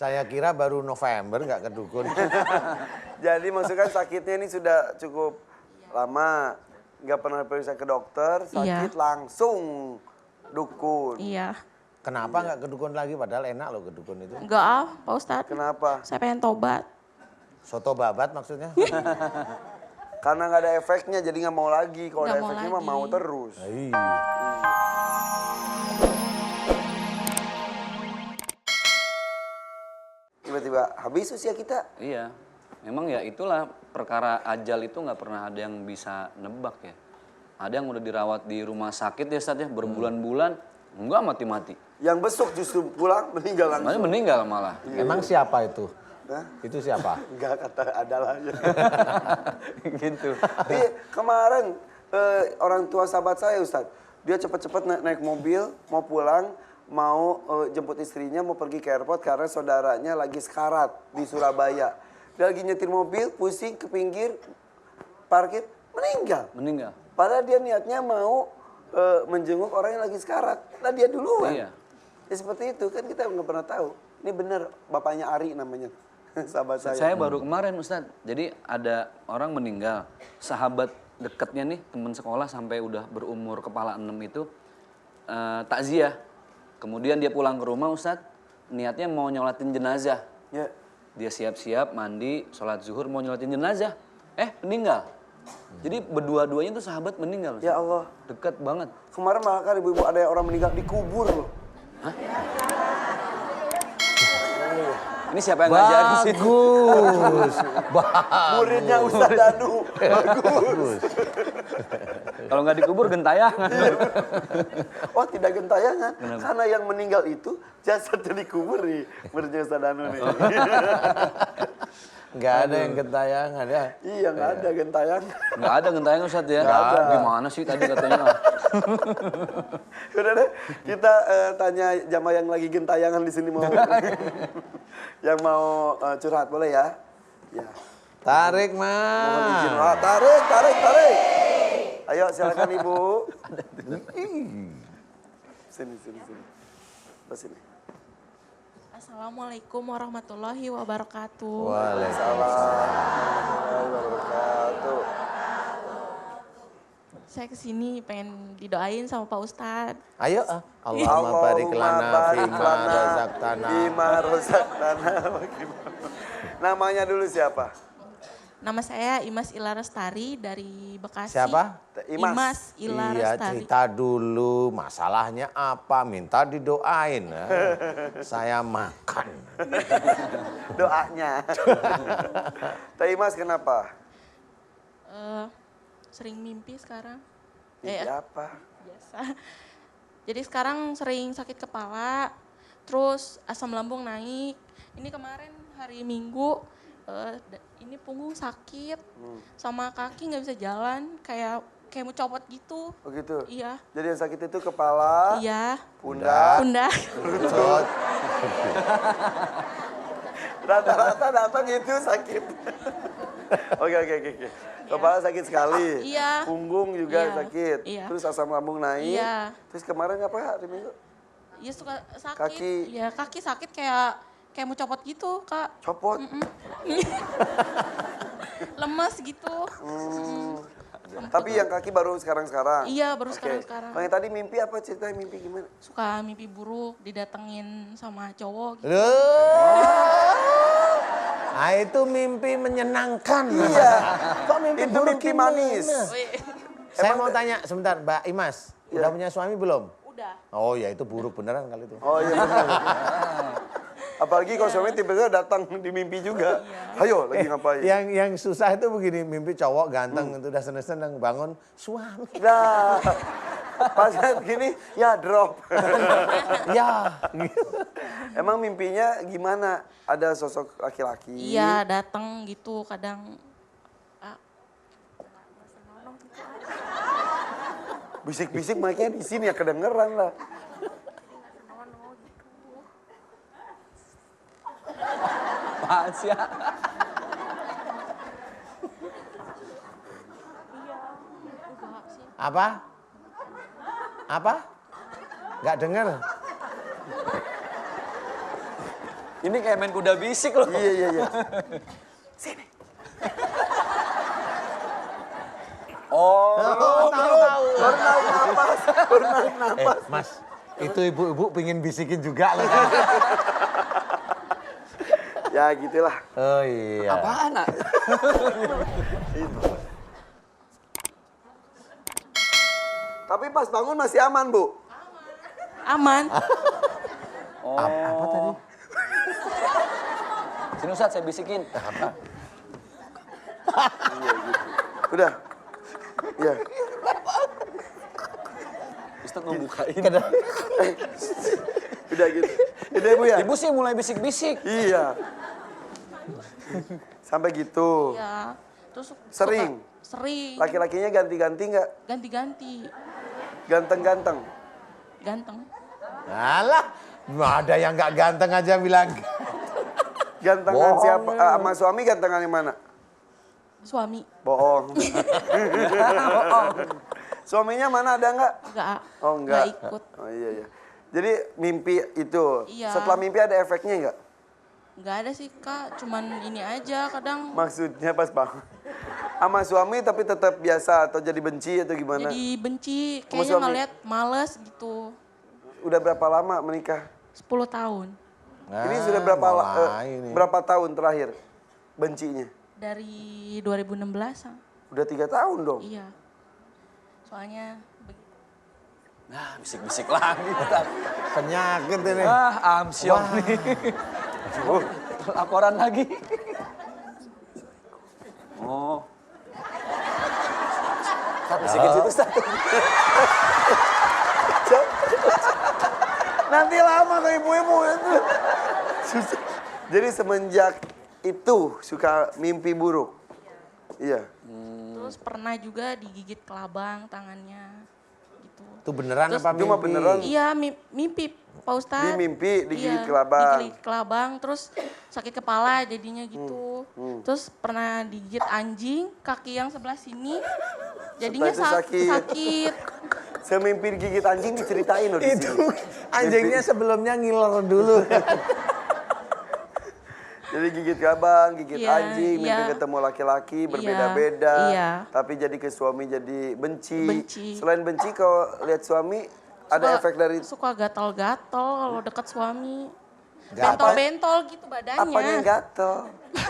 Saya kira baru November nggak ke dukun. Jadi maksudnya sakitnya ini sudah cukup lama. Nggak pernah periksa ke dokter, sakit langsung dukun. Iya. Kenapa nggak ke dukun lagi padahal enak loh ke dukun itu? Enggak Pak Ustadz. Kenapa? Saya pengen tobat. Soto babat maksudnya? Karena nggak ada efeknya jadi nggak mau lagi. Kalau ada Nggak mau efeknya mah lagi. mau terus. Iya. Tiba-tiba habis usia kita. Iya, memang ya itulah perkara ajal itu nggak pernah ada yang bisa nebak ya. Ada yang udah dirawat di rumah sakit ya Ustadz ya, berbulan-bulan, enggak mati-mati. Yang besok justru pulang meninggal Makanya langsung. meninggal malah. Emang siapa itu? Hah? Itu siapa? Enggak kata adalah. Gitu. Tapi kemarin orang tua sahabat saya Ustadz, dia cepat-cepat naik mobil, mau pulang, mau jemput istrinya, mau pergi ke airport karena saudaranya lagi sekarat di Surabaya. Dia lagi nyetir mobil, pusing ke pinggir, parkir, meninggal. Meninggal. Padahal dia niatnya mau menjenguk orang yang lagi sekarat. Nah dia duluan. Iya. Ya seperti itu kan kita nggak pernah tahu. Ini benar bapaknya Ari namanya, sahabat saya. Saya baru kemarin Ustadz, jadi ada orang meninggal, sahabat dekatnya nih, teman sekolah sampai udah berumur kepala 6 itu, takziah. Kemudian dia pulang ke rumah Ustadz, niatnya mau nyolatin jenazah. Ya. Dia siap-siap, mandi, sholat zuhur, mau nyolatin jenazah. Meninggal. Jadi berdua-duanya tuh sahabat meninggal. Ustadz. Ya Allah. Dekat banget. Kemarin malah kan ibu-ibu ada orang meninggal dikubur loh. Ini siapa yang ngajarin sih? Bagus. Muridnya Ustadz Danu. Bagus. Kalau nggak dikubur gentayangan. Oh tidak gentayangan. Karena yang meninggal itu jasadnya dikubur nih. Muridnya Ustadz Danu nih. Nggak ada yang gentayangan ya. Iya nggak ada gentayangan. Nggak ada gentayangan Ustadz ya? Nggak ada. Gimana sih tadi katanya? Udah deh, kita tanya jamaah yang lagi gentayangan di sini mau yang mau curhat boleh ya? Ya. Tarik Mohon izin. mah. Tarik. Ayo silakan Ibu. Sini. Sini. Assalamualaikum warahmatullahi wabarakatuh. Waalaikumsalam. Wabarakatuh. Saya kesini pengen didoain sama Pak Ustadz. Ayo Allahumma barik lana fima razaqtana. Bima razaqtana. Namanya dulu siapa? Nama saya Imas Ila Restari dari Bekasi. Siapa? Imas Ila Iya, Restari. cerita dulu masalahnya apa, minta didoain. Saya makan. Doanya. Teh Mas kenapa? Sering mimpi sekarang. Mimpi apa? Biasa. Jadi sekarang sering sakit kepala, terus asam lambung naik. Ini kemarin hari Minggu, ini punggung sakit, sama kaki nggak bisa jalan, kayak mau copot gitu. Oh gitu? Iya. Jadi yang sakit itu kepala, Iya. pundak, Pundak. Lutut. rata-rata datang itu sakit. Oke. Kepala sakit sekali. Iya. Punggung juga Iya. sakit. Iya. Terus asam lambung naik. Iya. Terus kemarin apa hari Minggu? Iya suka sakit. Kaki. Iya kaki sakit kayak mau copot gitu Kak. Copot. Lemes gitu. Tapi yang kaki baru sekarang-sekarang. Iya baru Oke. sekarang-sekarang. Yang tadi mimpi apa ceritanya mimpi gimana? Suka mimpi buruk, didatengin sama cowok gitu. Nah itu mimpi menyenangkan. Iya. Kok mimpi Itu buruk mimpi gimana? manis. Saya mau tanya sebentar, Mbak Imas. Iya. Udah punya suami belum? Udah. Oh ya itu buruk beneran kali itu. Oh iya benar. Apalagi kalau suami tiba-tiba datang di mimpi juga. Ayo lagi ngapain? Yang susah itu begini, mimpi cowok ganteng itu udah seneng-seneng bangun suami. Nah, pas gini ya drop. Ya. Emang mimpinya gimana? Ada sosok laki-laki? Iya datang gitu kadang. Bisik-bisik mic-nya di sini ya kedengeran lah. Apaan sih ya? Apa? Apa? Nggak dengar. Ini kayak main kuda bisik loh. Iya. Oh, Tahu. Baru narik napas. Mas, itu ibu-ibu pengen bisikin juga loh. Ya gitulah. Oh iya. apaan nak? Tapi pas bangun masih aman, Bu. Aman. Oh. Apa tadi? Sini Ustadz, saya bisikin. Udah. Iya. Ustadz mau bukain. Udah gitu. Udah Bu ya? Ibu sih mulai bisik-bisik. Iya. Sampai gitu. Ya. Terus Sering? sering. Laki-lakinya ganti-ganti nggak? Ganti-ganti. Ganteng-ganteng. Ganteng. Alah, ada yang nggak ganteng aja bilang. Gantengan Bohong siapa? lu. Sama suami gantengan yang mana? Suami. Bohong. Suaminya mana ada nggak? Enggak. Oh enggak. Ikut. Oh iya. Jadi mimpi itu. Iya. Setelah mimpi ada efeknya nggak? Enggak ada sih Kak. Cuman ini aja kadang Maksudnya pas bangun. Sama suami tapi tetap biasa atau jadi benci atau gimana? jadi benci. Sama Kayaknya suami? ngeliat males gitu. Udah berapa lama menikah? 10 tahun. Ini sudah berapa ini. tahun terakhir bencinya? Dari 2016. Udah 3 tahun dong. Iya. Soalnya Nah, bisik-bisik lagi Ustadz. Penyakit ini. Amsyong nih. Laporan lagi. Oh. Bisikin situ Ustadz. Nanti lama tuh ibu-ibu itu. Susah. Jadi semenjak itu suka mimpi buruk. Iya. terus pernah juga digigit kelabang tangannya gitu. Itu beneran Terus apa mimpi? cuma beneran? Iya mimpi Pak Ustadz. Di mimpi digigit Iya, kelabang. digigit kelabang terus sakit kepala jadinya gitu. Terus pernah digigit anjing kaki yang sebelah sini jadinya Setelah itu sakit. Semimpi digigit anjing diceritain loh di Itu sini. anjingnya sebelumnya ngiler dulu. Jadi gigit kelabang, gigit Iya, anjing, mimpi iya. ketemu laki-laki berbeda-beda. Iya. Tapi jadi ke suami jadi benci. Benci. Selain benci kalau lihat suami ada efek dari Suka gatal-gatal kalau deket suami. Gatal? Bentol-bentol gitu badannya. apanya yang gatel.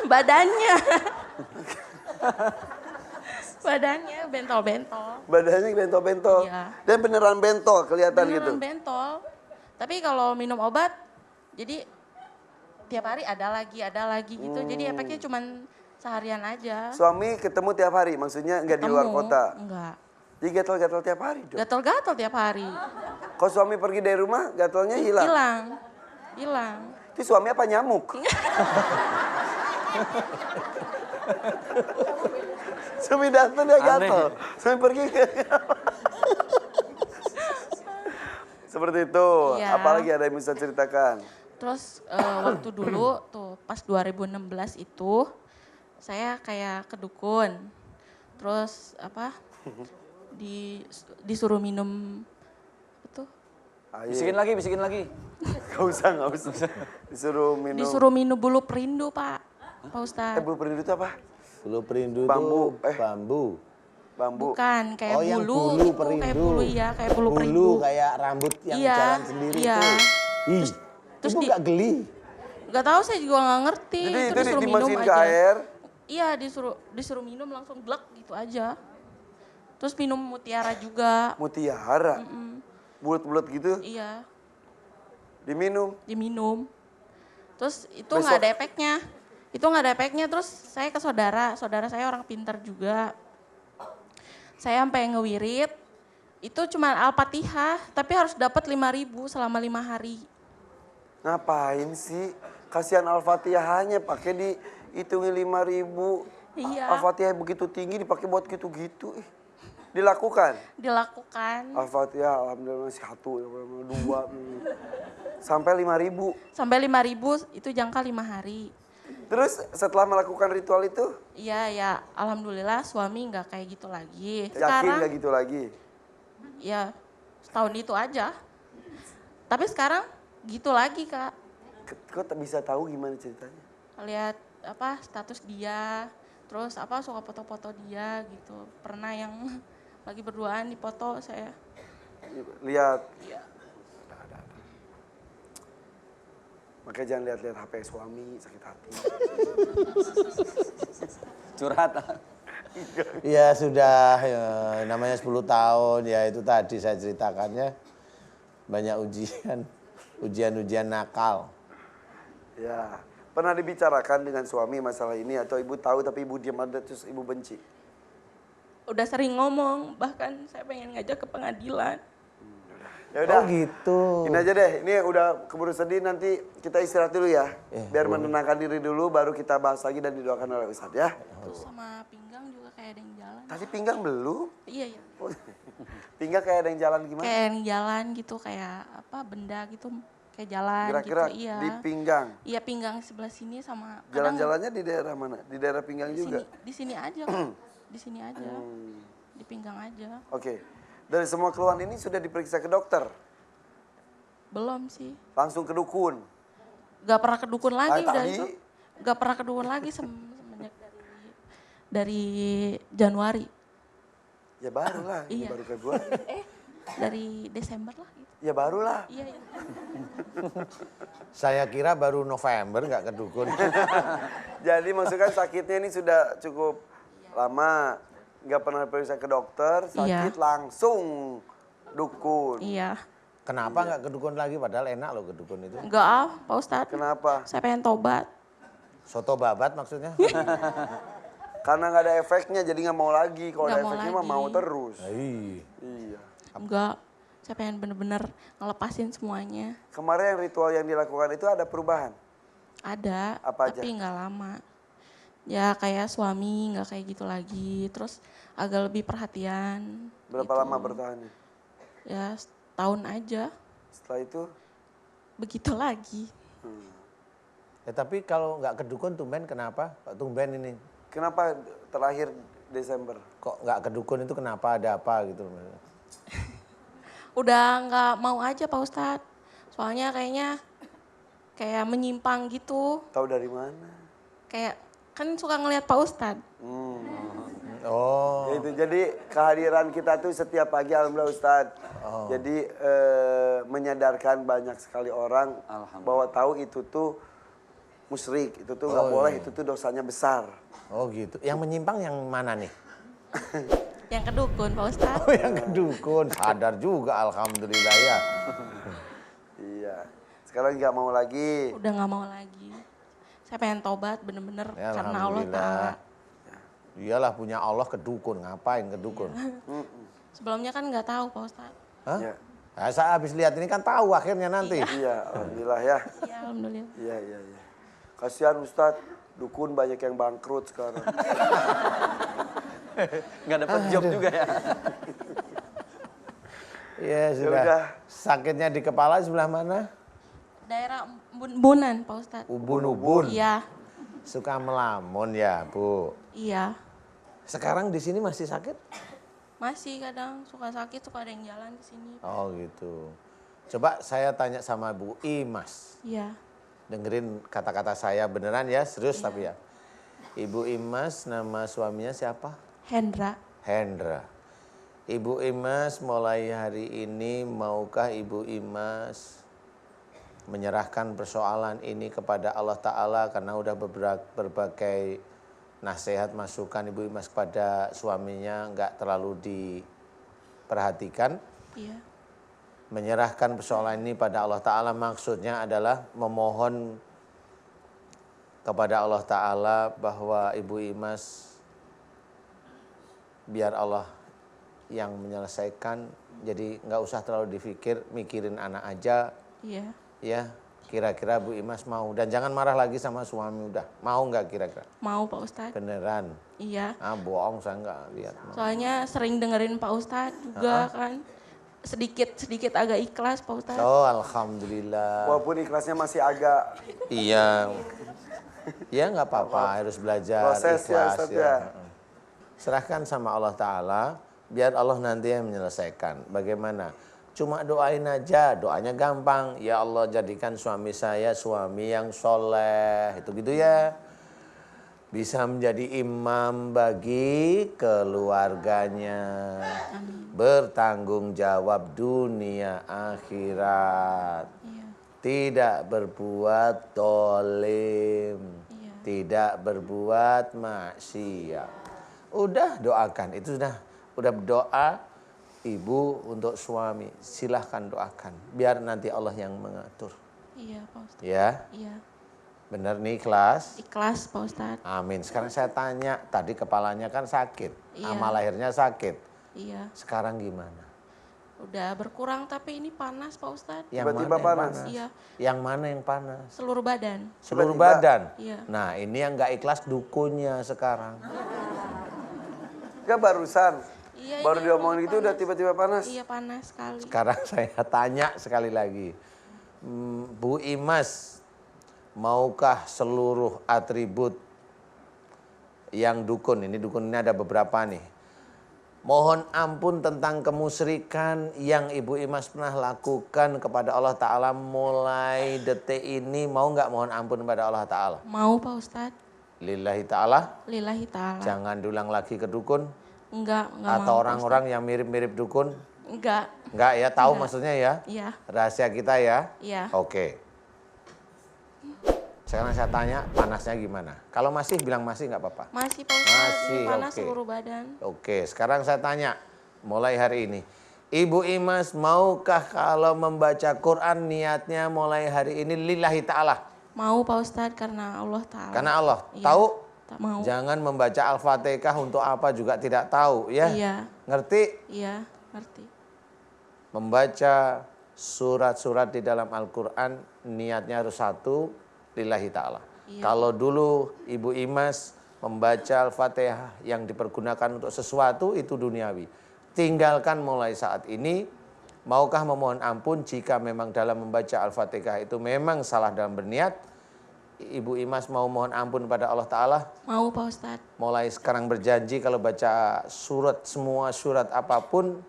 Badannya. Badannya bentol-bentol. Badannya bentol-bentol. Iya. Dan beneran bentol kelihatan gitu. Beneran bentol. Tapi kalau minum obat, jadi tiap hari ada lagi gitu. Jadi efeknya cuman seharian aja. Suami ketemu tiap hari, maksudnya nggak di luar Ketemu. kota. Enggak. Jadi gatal-gatal tiap hari dong. Gatal-gatal tiap hari. Kalau suami pergi dari rumah, gatalnya hilang. Hilang. Itu suami apa nyamuk? Suami datang dia gatal. Suami pergi. Seperti itu. Iya. Apalagi ada yang bisa ceritakan? Terus waktu dulu tuh pas 2016 itu saya kayak kedukun. Terus apa? Disuruh minum itu. Bisikin lagi. Gak usah. Disuruh minum. Disuruh minum bulu perindu, Pak. Pak Ustadz. Bulu perindu itu apa? Bulu perindu Bambu, itu bambu. Bambu. Bukan, kayak Oh, yang bulu, bulu gitu, perindu. kayak bulu iya, kayak bulu perindu. Bulu kayak rambut yang Iya, jalan sendiri iya. itu. Ih, terus ibu di- gak geli? Gak tahu saya juga nggak ngerti. Jadi itu disuruh minum dimasukin ke aja. air. Iya, disuruh minum langsung glek gitu aja. Terus minum mutiara juga. Mutiara. Bulat-bulat gitu. Iya, Diminum. diminum. Terus itu Besok- nggak ada efeknya. Itu nggak ada efeknya. Terus saya ke saudara saya orang pintar juga. Saya sampai ngewirit. Itu cuma Al-Fatihah, tapi harus dapat 5.000 selama 5 hari. Ngapain sih? Kasihan Al-Fatihahnya pakai dihitungin 5.000. Iya. Al-Fatihah begitu tinggi dipakai buat gitu-gitu. Ih, dilakukan. Dilakukan Al-Fatihah, alhamdulillah 1, 2. Sampai 5.000. sampai 5.000 itu jangka 5 hari. Terus setelah melakukan ritual itu, Iya, ya alhamdulillah suami nggak kayak gitu lagi. yakin Sekarang gak gitu lagi? ya setahun itu aja. Tapi sekarang gitu lagi Kak. Kok bisa tahu gimana ceritanya? Lihat apa status dia, terus apa suka foto-foto dia gitu. Pernah yang lagi berduaan di foto saya. Lihat. Iya. Makanya jangan lihat-lihat HP suami, sakit hati. Curhat. Ya sudah, ya, namanya 10 tahun, ya itu tadi saya ceritakannya banyak ujian nakal. Ya, pernah dibicarakan dengan suami masalah ini atau ibu tahu tapi ibu diam aja terus ibu benci? Udah sering ngomong, bahkan saya pengen ngajak ke pengadilan. Ya udah. Oh gitu. Ini aja deh, ini udah keburu sedih, nanti kita istirahat dulu ya. Biar menenangkan diri dulu, baru kita bahas lagi dan didoakan oleh Ustadz ya. Terus sama pinggang juga kayak ada yang jalan. Tadi pinggang belum? Iya, iya. Oh, pinggang kayak ada yang jalan gimana? Kayak yang jalan gitu, kayak apa benda gitu, kayak jalan Kira-kira gitu. Iya. di pinggang. Iya, pinggang sebelah sini sama Jalan-jalannya di daerah mana? Di daerah pinggang di juga? sini, di sini aja. Kak. Di sini aja. Di pinggang aja. Oke. Dari semua keluhan ini sudah diperiksa ke dokter? Belum sih. Langsung ke dukun? Gak pernah ke dukun lagi udah tadi? itu. Gak pernah ke dukun lagi semenjak dari Januari. Ya barulah, ini Iya. baru Februari. Dari Desember lah gitu. Ya barulah. Iya, iya. Saya kira baru November nggak ke dukun. Jadi maksudnya sakitnya ini sudah cukup lama. Nggak pernah periksa ke dokter, sakit langsung dukun. Iya. Kenapa nggak ke dukun lagi? Padahal enak loh ke dukun itu. Enggak ah, Pak Ustadz. Kenapa? Saya pengen tobat. Soto babat maksudnya? Karena nggak ada efeknya jadi nggak mau lagi. Kalau ada Nggak mau efeknya mah lagi. mau terus. Iya. Iya. Enggak. Saya pengen bener-bener ngelepasin semuanya. Kemarin ritual yang dilakukan itu ada perubahan? Ada, Apa aja? tapi nggak lama. Ya kayak suami nggak kayak gitu lagi. Terus agak lebih perhatian. Berapa gitu. lama bertahannya? Ya setahun aja. Setelah itu? Begitu lagi. Ya tapi kalau nggak ke dukun tumben kenapa? Kok tumben ini? Kenapa terakhir Desember? Kok nggak ke dukun itu kenapa? Ada apa gitu? Udah nggak mau aja Pak Ustadz. Soalnya kayaknya kayak menyimpang gitu. Tahu dari mana? Kayak kan suka ngelihat Pak Ustadz. Oh. Ya itu, jadi kehadiran kita tuh setiap pagi alhamdulillah Ustadz. Jadi menyadarkan banyak sekali orang bahwa tahu itu tuh musyrik, itu tuh nggak boleh, itu tuh dosanya besar. Oh gitu. Yang menyimpang yang mana nih? Yang ke dukun Pak Ustadz. Oh yang ke dukun. Sadar juga alhamdulillah ya. Iya. Sekarang nggak mau lagi. Udah nggak mau lagi. Saya pengen tobat bener-bener Ya, karena Allah alhamdulillah. Ta'ala. Iyalah punya Allah ke dukun. Ngapain ke dukun? Sebelumnya kan nggak tahu Pak Ustadz. Hah? Ya. Nah, saya habis lihat ini kan tahu akhirnya nanti. Iya, alhamdulillah ya. Ya alhamdulillah. Iya, iya, iya. Kasihan Ustadz, dukun banyak yang bangkrut sekarang. Nggak dapat job juga ya. Ya sudah. udah. Sakitnya di kepala sebelah mana? Daerah Bunan Pak Ustadz. Ubun-ubun. Iya, Suka melamun ya, Bu. iya. Sekarang di sini masih sakit? Masih kadang suka sakit, suka ada yang jalan di sini. Oh gitu. Coba saya tanya sama Bu Imas. Iya. Dengerin kata-kata saya beneran ya, serius tapi ya. Ibu Imas nama suaminya siapa? Hendra. Hendra. Ibu Imas mulai hari ini maukah Ibu Imas menyerahkan persoalan ini kepada Allah Ta'ala karena udah berbagai nasihat masukan Ibu Imas kepada suaminya nggak terlalu diperhatikan. Iya. Menyerahkan persoalan ini pada Allah Ta'ala maksudnya adalah memohon kepada Allah Ta'ala bahwa Ibu Imas biar Allah yang menyelesaikan, jadi nggak usah terlalu mikirin anak aja. Iya. Ya, kira-kira Bu Imas mau. Dan jangan marah lagi sama suami udah. Mau nggak kira-kira? Mau Pak Ustadz. Beneran? Iya. Ah bohong saya nggak lihat. Soalnya sering dengerin Pak Ustadz juga kan. Sedikit agak ikhlas Pak Ustadz. Oh alhamdulillah. Walaupun ikhlasnya masih agak Iya. Ya nggak apa-apa, harus belajar proses ya Ustadz ya. Serahkan sama Allah Ta'ala, biar Allah nanti yang menyelesaikan. Bagaimana? Cuma doain aja, doanya gampang. Ya Allah jadikan suami saya suami yang soleh. Itu gitu ya. Bisa menjadi imam bagi keluarganya. Bertanggung jawab dunia akhirat. Iya. Tidak berbuat dolim. Iya. Tidak berbuat maksiat. Udah doakan, itu udah berdoa ibu untuk suami. Silahkan doakan, biar nanti Allah yang mengatur. Iya Pak Ustadz. Ya, Iya. bener nih ikhlas. Ikhlas Pak Ustadz. Amin. Sekarang saya tanya, tadi kepalanya kan sakit, Iya. amal lahirnya sakit. Iya. Sekarang gimana? Udah berkurang tapi ini panas Pak Ustadz. Yang Tiba-tiba mana yang panas? Iya. Yang mana yang panas? Seluruh badan. Seluruh Tiba-tiba? badan. Iya. Nah, ini yang nggak ikhlas dukunnya sekarang. Enggak barusan. Iya, Baru ini diomongin lagi gitu udah panas. tiba-tiba panas. Iya panas sekali. Sekarang saya tanya sekali lagi. Bu Imas, maukah seluruh atribut yang dukun, ini dukun ini ada beberapa nih. Mohon ampun tentang kemusyrikan yang Ibu Imas pernah lakukan kepada Allah Ta'ala mulai detik ini. Mau nggak mohon ampun kepada Allah Ta'ala? Mau Pak Ustadz. Lillahi Ta'ala, Lillahi ta'ala. jangan diulang lagi ke dukun. Enggak Atau mau, Pak orang-orang yang mirip-mirip dukun. Ustadz. Enggak. Enggak ya, tahu Enggak. maksudnya ya? Iya. Rahasia kita ya? Iya. Oke. Sekarang saya tanya panasnya gimana? Kalau masih bilang masih nggak apa-apa. Masih Pak Ustadz. Masih, Ini panas oke. seluruh badan. Oke, sekarang saya tanya mulai hari ini. Ibu Imas maukah kalau membaca Quran niatnya mulai hari ini lillahi ta'ala? Mau Pak Ustadz karena Allah Ta'ala. Karena Allah. Iya. Tahu? Tak mau. Jangan membaca Al-Fatihah untuk apa juga tidak tahu ya. Iya. Ngerti? Iya. Ngerti. Membaca surat-surat di dalam Al-Quran niatnya harus satu, lillahi ta'ala. Iya. Kalau dulu Ibu Imas membaca Al-Fatihah yang dipergunakan untuk sesuatu itu duniawi. Tinggalkan mulai saat ini. Maukah memohon ampun jika memang dalam membaca Al-Fatihah itu memang salah dalam berniat. Ibu Imas mau mohon ampun pada Allah Ta'ala. Mau Pak Ustadz. Mulai sekarang berjanji kalau baca surat, semua surat apapun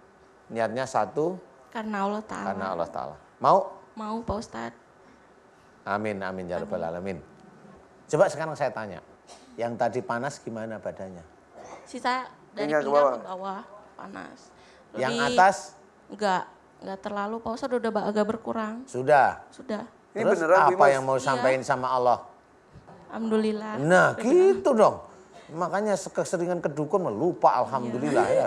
niatnya satu Karena Allah Ta'ala. karena Allah Ta'ala. Mau? Mau Pak Ustadz. Amin, amin ya rabbal alamin. Coba sekarang saya tanya, yang tadi panas gimana badannya? Sisa dari Pinggang ke pinggang bawah. ke bawah. Panas. Yang Lebih- atas Enggak terlalu Pak Ustadz, udah agak berkurang. sudah. Sudah. Ini Terus beneran, apa Dimas? yang mau Iya. sampaikan sama Allah? Alhamdulillah. Nah gitu dong. Makanya keseringan kedukun lupa alhamdulillah ya.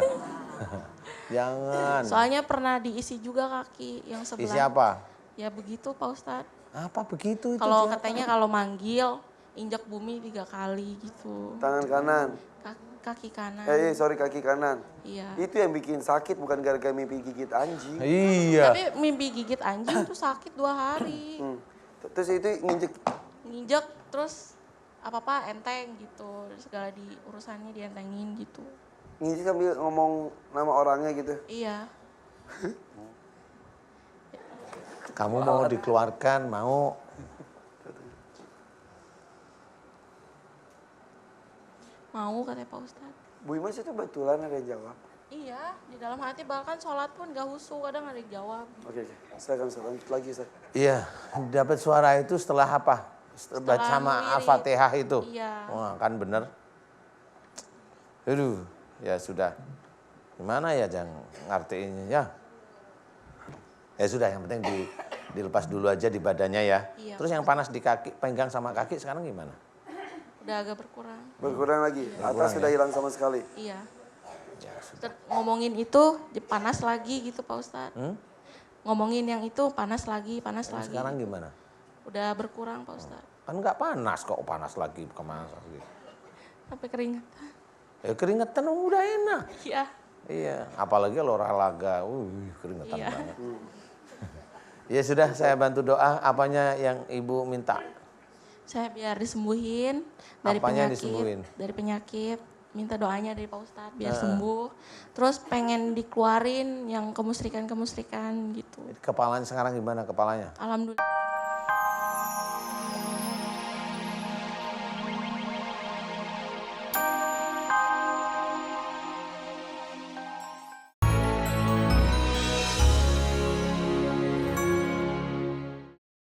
Jangan. Soalnya pernah diisi juga kaki yang sebelah. Isi apa? Ya begitu Pak Ustadz. Apa begitu itu? Kalau Dia? katanya kalau manggil injak bumi 3 kali gitu. Tangan kanan. Kaki kanan. Sorry kaki kanan. Iya. Itu yang bikin sakit bukan gara-gara mimpi gigit anjing. Iya. Tapi mimpi gigit anjing tuh sakit 2 hari. Terus itu nginjek. Nginjek terus apa-apa enteng gitu. Segala di urusannya dientengin gitu. Nginjek sambil ngomong nama orangnya gitu. Iya. Kamu mau dikeluarkan, mau? Mau katanya Pak Ustadz. Bu Imas itu betulan ada yang jawab. Iya, di dalam hati bahkan sholat pun gak husu, kadang ada yang jawab. Oke. Silakan Ustaz, lanjut lagi Ustaz. Iya, dapat suara itu setelah apa? Setelah sama wirid. Al-Fatihah itu. Iya. Wah, kan bener. Aduh, ya sudah. Gimana ya jangan ngertiinnya ya. Ya sudah, yang penting dilepas dulu aja di badannya ya. Iya. Terus yang panas di kaki, penggang sama kaki sekarang gimana? Udah agak berkurang. Berkurang lagi. Atas sudah hilang sama sekali. Iya. Ngomongin itu panas lagi gitu Pak Ustadz. Ngomongin yang itu panas lagi, panas lagi. Sekarang gimana? Udah berkurang Pak Ustadz. Kan nggak panas kok, panas lagi, kemana lagi. Sampai keringetan. Ya keringetan udah enak. Iya. Iya, apalagi kalau olahraga, keringetan Iya. banget. Ya sudah, saya bantu doa. Apanya yang ibu minta? Saya biar disembuhin dari Apanya yang penyakit. disembuhin? Dari penyakit. Minta doanya dari Pak Ustadz biar sembuh. Terus pengen dikeluarin yang kemusrikan-kemusrikan gitu. Kepalanya sekarang gimana kepalanya? Alhamdulillah.